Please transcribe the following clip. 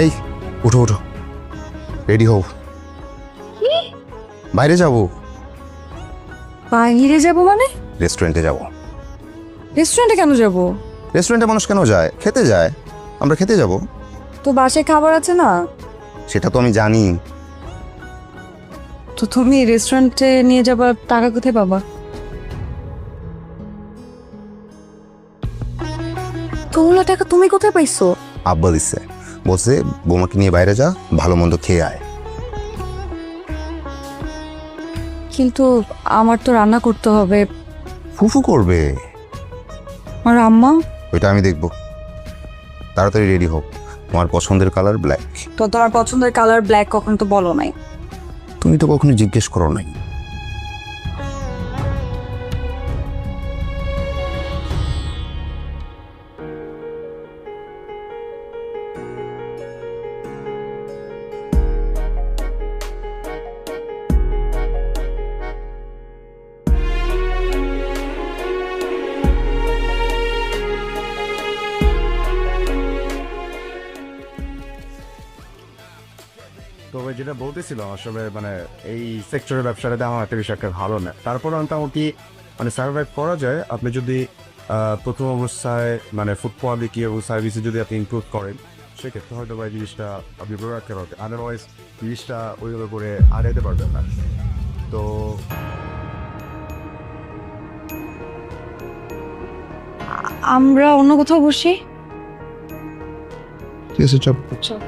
এই উঠো উঠো, রেডি হও, বাইরে যাব। বাইরে যাব মানে? রেস্টুরেন্টে যাব। রেস্টুরেন্টে কেন যাব? রেস্টুরেন্টে মানুষ কেন যায়? খেতে যায়, আমরা খেতে যাব। তো বাসায় খাবার আছে না? সেটা তো আমি জানি। তো তুমি রেস্টুরেন্টে নিয়ে যাবার টাকা কোথায় পাবা? তোমরা টাকা তুমি কোথায় পাইছো? আব্বা দিচ্ছে, বলছে বৌমাকে নিয়ে বাইরে যা, ভালো মন্দ খেয়ে আয়। কিন্তু আমার তো রান্না করতে হবে। ফুফু করবে। আর আম্মা? ওইটা আমি দেখবো। তাড়াতাড়ি রেডি হোক, তোমার পছন্দের কালার ব্ল্যাক। তো তোমার পছন্দের কালার ব্ল্যাক কখনো তো বলো নাই। তুমি তো কখনো জিজ্ঞেস করো নাই। তো ভাই যেটা বলতেছিলাম আসলে মানে এই সেক্টরের ব্যবসাটাতে আমার একটা বিষয় একটা ভালো না, তারপর মোটামুটি মানে সার্ভাইভ করা যায় আপনি যদি প্রথম অবস্থায় মানে ফুড কোয়ালিটি এবং সার্ভিসে যদি আপনি ইমপ্রুভ করেন, সেক্ষেত্রে হয়তো ভাই জিনিসটা আপনি প্রোভাইড করতে পারবেন, আদারওয়াইজ জিনিসটা ওইভাবে করে আনাইতে পারবেন না। তো আমরা অন্য কোথাও বসি। ঠিক আছে, চপ। চল।